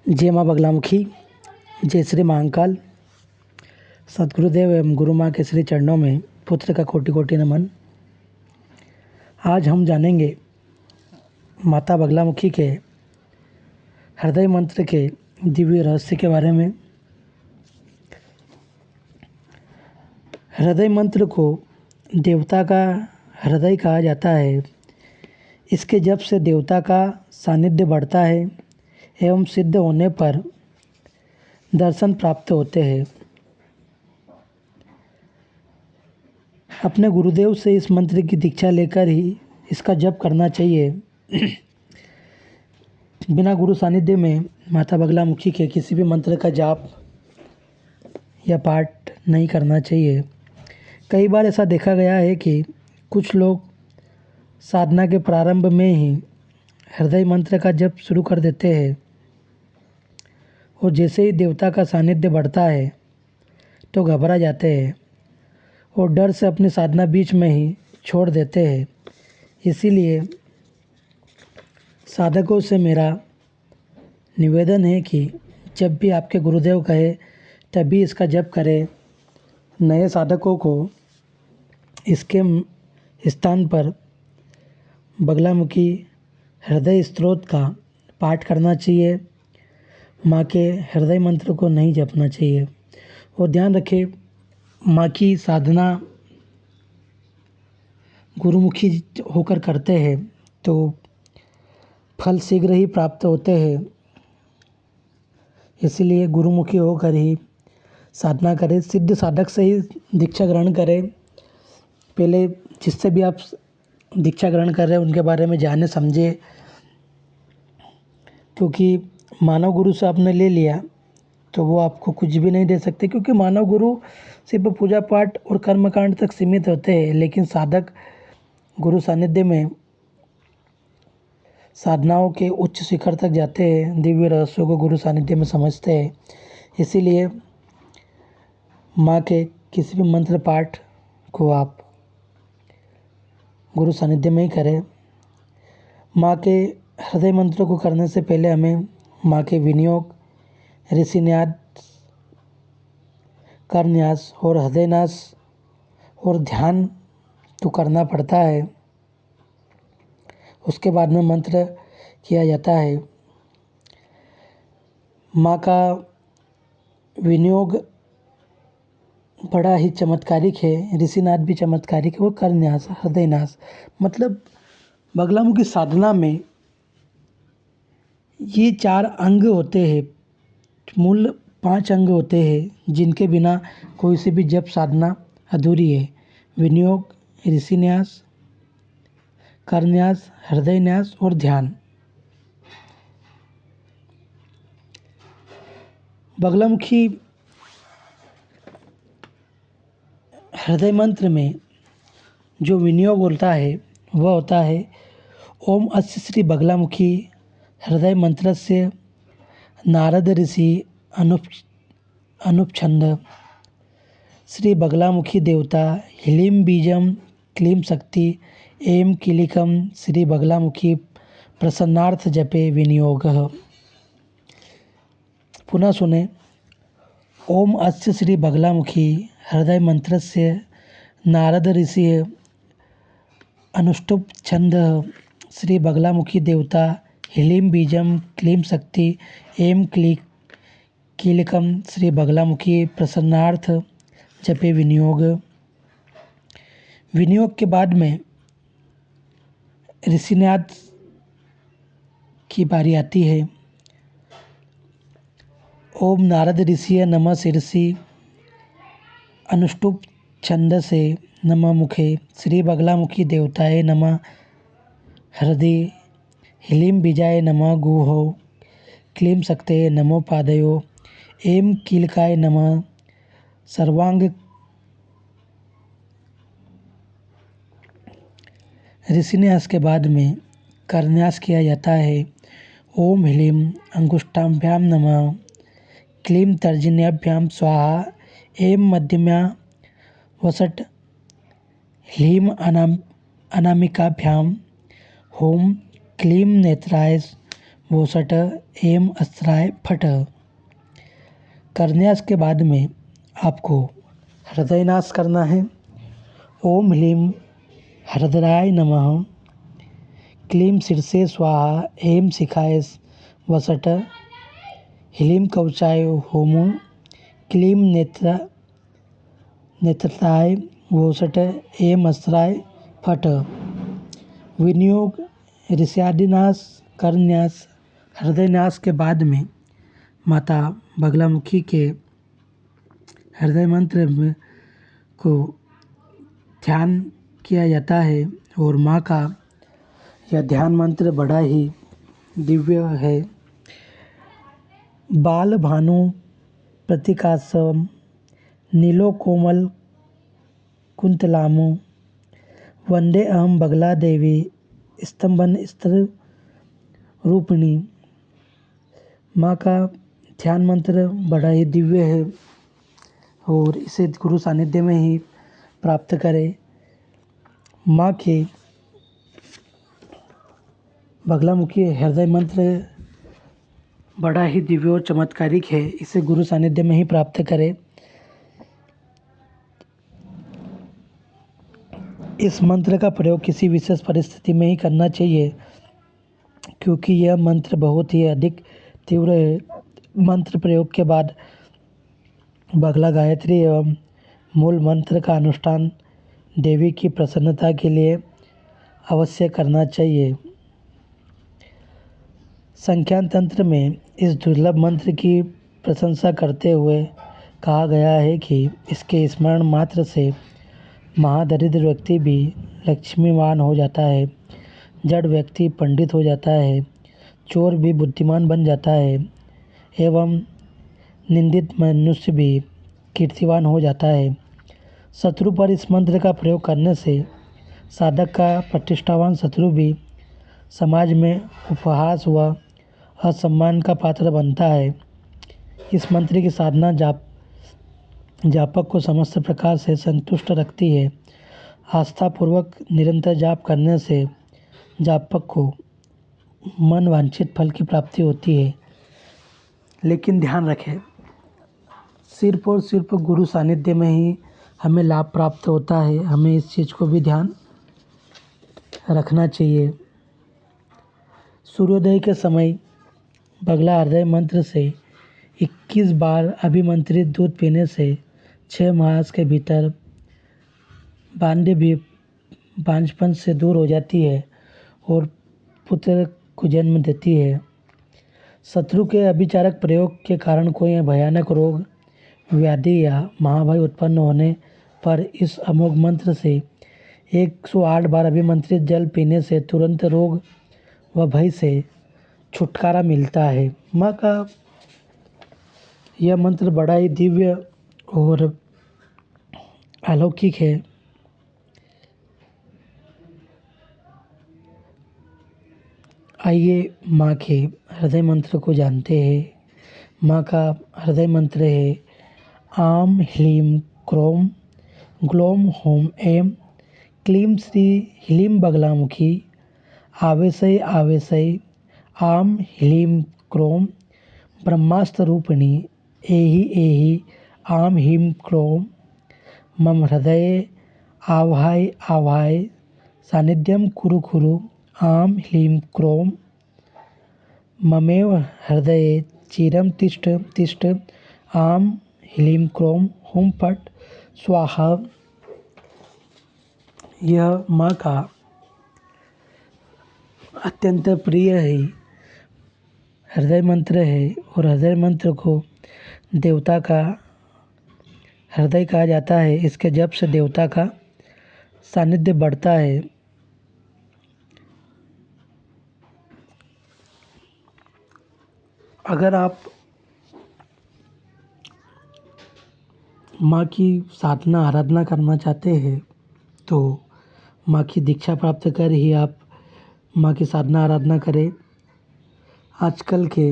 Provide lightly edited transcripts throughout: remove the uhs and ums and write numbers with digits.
जय माँ बगलामुखी, जय श्री महाकाल। सद्गुरुदेव एवं गुरु माँ के श्री चरणों में पुत्र का कोटि कोटि नमन। आज हम जानेंगे माता बगलामुखी के हृदय मंत्र के दिव्य रहस्य के बारे में। हृदय मंत्र को देवता का हृदय कहा जाता है। इसके जप से देवता का सानिध्य बढ़ता है एवं सिद्ध होने पर दर्शन प्राप्त होते हैं। अपने गुरुदेव से इस मंत्र की दीक्षा लेकर ही इसका जप करना चाहिए। बिना गुरु सानिध्य में माता बगलामुखी के किसी भी मंत्र का जाप या पाठ नहीं करना चाहिए। कई बार ऐसा देखा गया है कि कुछ लोग साधना के प्रारंभ में ही हृदय मंत्र का जप शुरू कर देते हैं और जैसे ही देवता का सानिध्य बढ़ता है तो घबरा जाते हैं और डर से अपनी साधना बीच में ही छोड़ देते हैं। इसीलिए साधकों से मेरा निवेदन है कि जब भी आपके गुरुदेव कहे तभी इसका जप करें। नए साधकों को इसके स्थान पर बगलामुखी हृदय स्तोत्र का पाठ करना चाहिए। माँ के हृदय मंत्र को नहीं जपना चाहिए। और ध्यान रखें, माँ की साधना गुरुमुखी होकर करते हैं तो फल शीघ्र ही प्राप्त होते हैं। इसलिए गुरुमुखी होकर ही साधना करें। सिद्ध साधक से ही दीक्षा ग्रहण करें। पहले जिससे भी आप दीक्षा ग्रहण कर रहे हैं उनके बारे में जाने समझे, क्योंकि मानव गुरु से आपने ले लिया तो वो आपको कुछ भी नहीं दे सकते, क्योंकि मानव गुरु सिर्फ पूजा पाठ और कर्मकांड तक सीमित होते हैं। लेकिन साधक गुरु सानिध्य में साधनाओं के उच्च शिखर तक जाते हैं, दिव्य रहस्यों को गुरु सानिध्य में समझते हैं। इसीलिए माँ के किसी भी मंत्र पाठ को आप गुरु सानिध्य में ही करें। माँ के हृदय मंत्र को करने से पहले हमें माँ के विनियोग, ऋषिन्यास, करन्यास और हृदयन्यास और ध्यान तो करना पड़ता है। उसके बाद में मंत्र किया जाता है। माँ का विनियोग बड़ा ही चमत्कारिक है, ऋषिनाथ भी चमत्कारिक है। और करन्यास, हृदयन्यास मतलब बगलामुखी साधना में ये 4 अंग होते हैं। मूल 5 अंग होते हैं जिनके बिना कोई सी भी जप साधना अधूरी है। विनियोग, ऋषिन्यास, करन्यास, हृदयन्यास और ध्यान। बगलामुखी हृदय मंत्र में जो विनियोग होता है वह होता है ओम अस्य श्री बगलामुखी हृदय मंत्रस्य नारद ऋषि अनुपछंद श्री बगलामुखी देवता ह्लीं बीजम क्लीं शक्ति एम कीलिकम श्री बगलामुखी प्रसन्नार्थ जपे विनियोगः। पुनः सुने। ओम अस्य श्री बगलामुखी हृदय मंत्रस्य नारद ऋषि अनुष्टुप छंद श्री बगलामुखी देवता ह्लीं बीजम क्लीं शक्ति एम कीलिकम श्री बगलामुखी प्रसन्नार्थ जपे विनियोग। विनियोग के बाद में ऋषिन्यास की बारी आती है। ओम नारद ऋषिय नमः शिरसि अनुष्टुप छंद से नमः मुखे श्री बगलामुखी देवताय नमः हृदय ह्लीं बीजाय नमः गुहो क्लीं शक्ते नमो पादयो एम कीलकाय नमः सर्वांग। ऋषिन्यास के बाद में करन्यास किया जाता है। ओम ह्लीं अंगुष्ठाभ्याम नमः क्लीं तर्जन्याभ्याम स्वाहा एम मध्यमा वसट ह्लीं अनामिकाभ्याम होम क्लीं नेत्राय वोसट एम अस्त्राय फट। करन्यास के बाद में आपको हृदयनाश करना है। ओम ह्लीं हृदयाय नमः, क्लीं शीर्षे स्वाहा, ऐं शिखाय वसट, ह्लीं कवचाय होमो, क्लीं नेत्रताय वोसट एम अस्त्राय फट। विनियोग ऋष्यादिनाश, करन्यास, हृदयनाश के बाद में माता बगलामुखी के हृदय मंत्र को ध्यान किया जाता है और माँ का यह ध्यान मंत्र बड़ा ही दिव्य है। बाल भानु प्रतिकासम नीलो कोमल कुंतलामो, वंदे अहम बगला देवी स्तंभन स्त्र रूपिणी। माँ का ध्यान मंत्र बड़ा ही दिव्य है और इसे गुरु सानिध्य में ही प्राप्त करें। माँ के बगलामुखी हृदय मंत्र बड़ा ही दिव्य और चमत्कारिक है, इसे गुरु सानिध्य में ही प्राप्त करें। इस मंत्र का प्रयोग किसी विशेष परिस्थिति में ही करना चाहिए, क्योंकि यह मंत्र बहुत ही अधिक तीव्र है। मंत्र प्रयोग के बाद बगला गायत्री एवं मूल मंत्र का अनुष्ठान देवी की प्रसन्नता के लिए अवश्य करना चाहिए। संख्यान तंत्र में इस दुर्लभ मंत्र की प्रशंसा करते हुए कहा गया है कि इसके स्मरण मात्र से महादरिद्र व्यक्ति भी लक्ष्मीवान हो जाता है, जड़ व्यक्ति पंडित हो जाता है, चोर भी बुद्धिमान बन जाता है एवं निंदित मनुष्य भी कीर्तिवान हो जाता है। शत्रु पर इस मंत्र का प्रयोग करने से साधक का प्रतिष्ठावान शत्रु भी समाज में उपहास व असम्मान का पात्र बनता है। इस मंत्र की साधना जापक को समस्त प्रकार से संतुष्ट रखती है। आस्थापूर्वक निरंतर जाप करने से जापक को मन वांछित फल की प्राप्ति होती है। लेकिन ध्यान रखें, सिर्फ और सिर्फ गुरु सानिध्य में ही हमें लाभ प्राप्त होता है, हमें इस चीज़ को भी ध्यान रखना चाहिए। सूर्योदय के समय बगला हृदय मंत्र से 21 बार अभिमंत्रित दूध पीने से 6 मास के भीतर बांधे भी बांझपन से दूर हो जाती है और पुत्र को जन्म देती है। शत्रु के अभिचारक प्रयोग के कारण कोई भयानक रोग, व्याधि या महाभय उत्पन्न होने पर इस अमोघ मंत्र से 108 बार अभिमंत्रित जल पीने से तुरंत रोग व भय से छुटकारा मिलता है। माँ का यह मंत्र बड़ा ही दिव्य और अलौकिक है। आइए माँ के हृदय मंत्र को जानते हैं। माँ का हृदय मंत्र है आम ह्लीं क्रोम ग्लोम होम ऐं क्लीं श्री ह्लीं बगलामुखी आवेशय आवेशय आम ह्लीं क्रोम ब्रह्मास्त्र रूपिणी एहि एहि आम ह्लीं क्रोम मम हृदये आवाहय आवाहय सानिध्यं कुरु कुरु आम ह्लीं क्रोम ममेव हृदये चिरं तिष्ठ तिष्ठ आम ह्लीं क्रोम हुम फट स्वाहा। यह माँ का अत्यंत प्रिय है हृदय मंत्र है और हृदय मंत्र को देवता का हृदय कहा जाता है। इसके जप से देवता का सानिध्य बढ़ता है। अगर आप माँ की साधना आराधना करना चाहते हैं तो माँ की दीक्षा प्राप्त कर ही आप माँ की साधना आराधना करें। आजकल के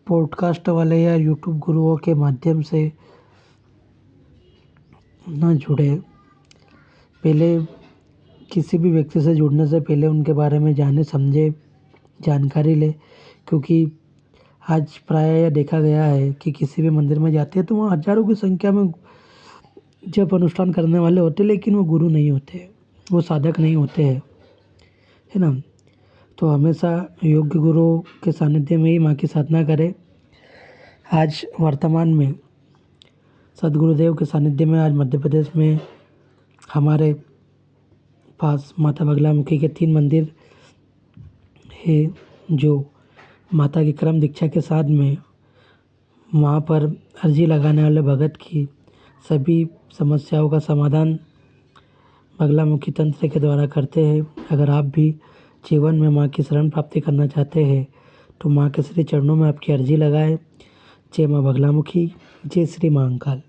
पॉडकास्ट वाले या यूट्यूब गुरुओं के माध्यम से ना जुड़े। पहले किसी भी व्यक्ति से जुड़ने से पहले उनके बारे में जाने समझे, जानकारी ले क्योंकि आज प्रायः यह देखा गया है कि किसी भी मंदिर में जाते हैं तो वहाँ हज़ारों की संख्या में जप अनुष्ठान करने वाले होते हैं, लेकिन वो गुरु नहीं होते, वो साधक नहीं होते हैं, है ना। तो हमेशा योग्य गुरु के सानिध्य में ही माँ की साधना करें। आज वर्तमान में सद्गुरुदेव के सानिध्य में आज मध्य प्रदेश में हमारे पास माता बगलामुखी के 3 मंदिर है, जो माता की क्रम दीक्षा के साथ में वहाँ पर अर्जी लगाने वाले भगत की सभी समस्याओं का समाधान बगलामुखी तंत्र के द्वारा करते हैं। अगर आप भी जीवन में माँ की शरण प्राप्ति करना चाहते हैं तो माँ के श्री चरणों में आपकी अर्जी लगाएं। जय माँ बगलामुखी, जय श्री महाकाल।